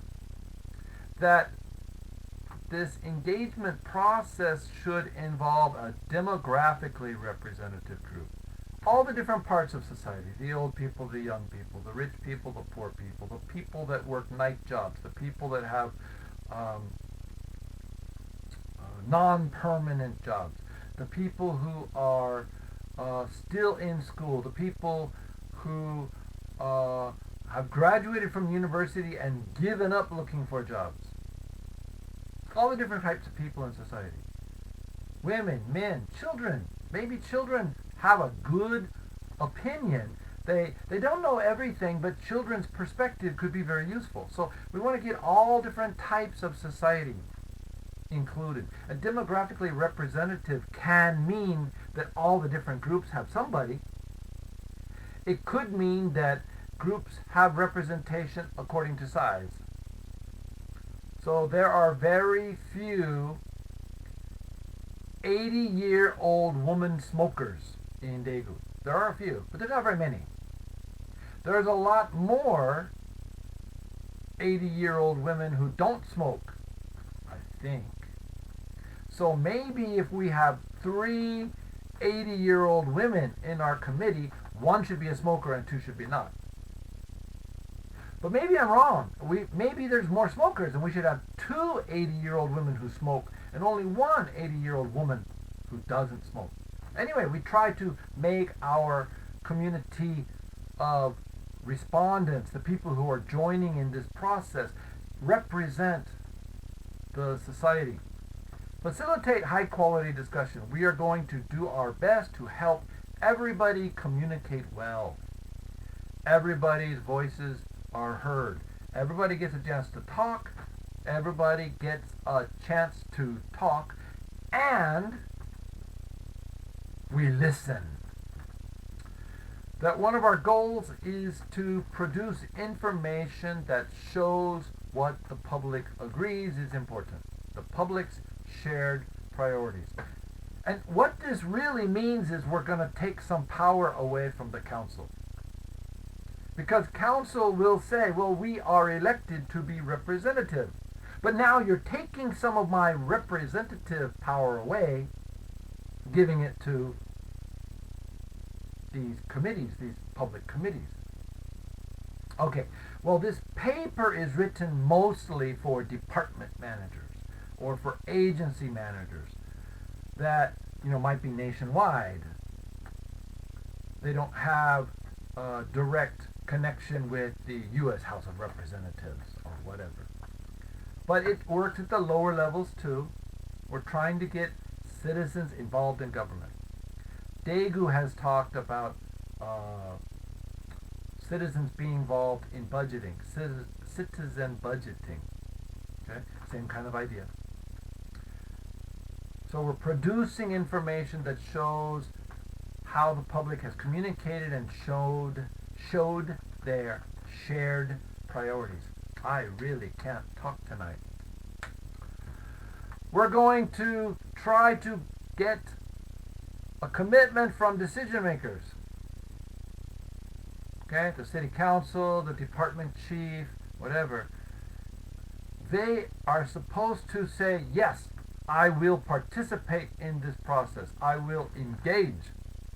That this engagement process should involve a demographically representative group. All the different parts of society, the old people, the young people, the rich people, the poor people, the people that work night jobs, the people that have non-permanent jobs, the people who are still in school, the people who have graduated from university and given up looking for jobs. All the different types of people in society. Women, men, children. Maybe children have a good opinion. They don't know everything, but children's perspective could be very useful. So we want to get all different types of society included. A demographically representative can mean that all the different groups have somebody. It could mean that groups have representation according to size. So there are very few 80-year-old woman smokers in Daegu. There are a few, but there's not very many. There's a lot more 80-year-old women who don't smoke, I think. So maybe if we have 3 80-year-old women in our committee, 1 should be a smoker and 2 should be not. But maybe I'm wrong. Maybe there's more smokers and we should have 2 80-year-old women who smoke and only 1 80-year-old woman who doesn't smoke. Anyway, we try to make our community of respondents, the people who are joining in this process, represent the society. Facilitate high-quality discussion. We are going to do our best to help everybody communicate well. Everybody's voices are heard. Everybody gets a chance to talk. Everybody gets a chance to talk. And we listen. That one of our goals is to produce information that shows what the public agrees is important. The public's shared priorities. And what this really means is we're going to take some power away from the council. Because council will say, well, we are elected to be representative. But now you're taking some of my representative power away, giving it to these committees, these public committees. Okay, well, this paper is written mostly for department managers or for agency managers that, might be nationwide. They don't have a direct connection with the U.S. House of Representatives or whatever. But it works at the lower levels too. We're trying to get citizens involved in government. Daegu has talked about citizens being involved in budgeting, citizen budgeting. Okay, same kind of idea. So we're producing information that shows how the public has communicated and showed their shared priorities. I really can't talk tonight. We're going to try to get a commitment from decision makers. okay, the city council, the department chief, whatever, they are supposed to say, yes, I will participate in this process. I will engage.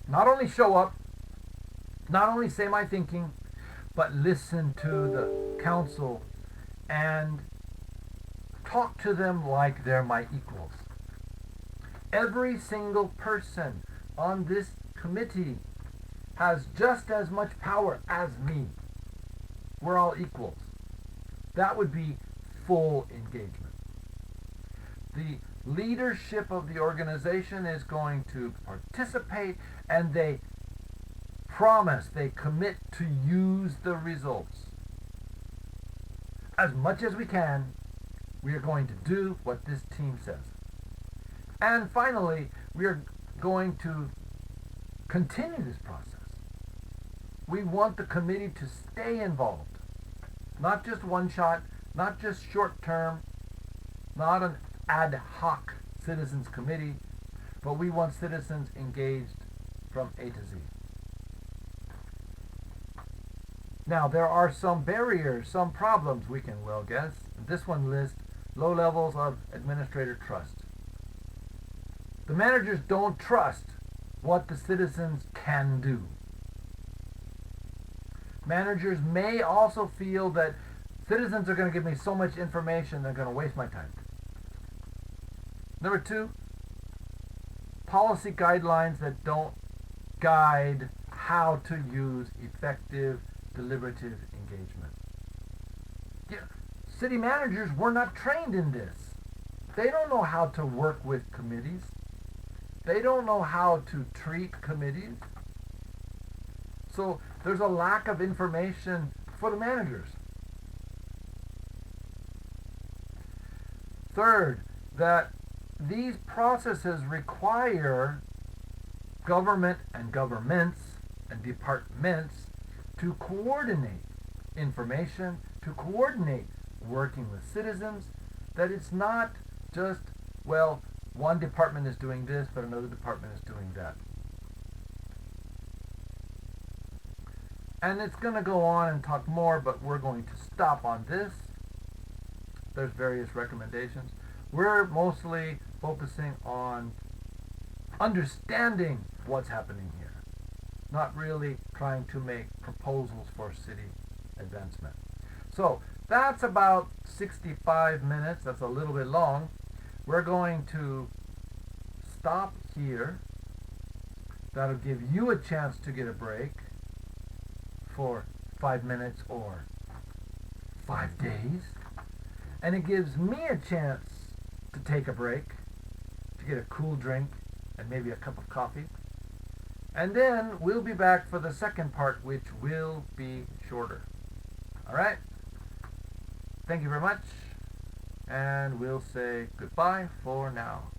Not only show up, not only say my thinking, but listen to the council and talk to them like they're my equals. Every single person on this committee has just as much power as me. We're all equals. That would be full engagement. The leadership of the organization is going to participate, and they promise, they commit to use the results. As much as we can, we are going to do what this team says. And finally, we are going to continue this process. We want the committee to stay involved. Not just one shot, not just short term, not an ad hoc citizens committee, but we want citizens engaged from A to Z. Now, there are some barriers, some problems we can well guess. This one lists low levels of administrator trust. The managers don't trust what the citizens can do. Managers may also feel that citizens are going to give me so much information they're going to waste my time. Number two, policy guidelines that don't guide how to use effective deliberative engagement. Yeah, city managers were not trained in this. They don't know how to work with committees. They don't know how to treat committees. So there's a lack of information for the managers. Third, that these processes require government and governments and departments to coordinate information, to coordinate working with citizens, that it's not just, well, one department is doing this, but another department is doing that. And it's going to go on and talk more, but we're going to stop on this. There's various recommendations. We're mostly focusing on understanding what's happening here, not really trying to make proposals for city advancement. So that's about 65 minutes. That's a little bit long. We're going to stop here. That'll give you a chance to get a break for 5 minutes or 5 days. And it gives me a chance to take a break, to get a cool drink and maybe a cup of coffee. And then we'll be back for the second part, which will be shorter. All right? Thank you very much. And we'll say goodbye for now.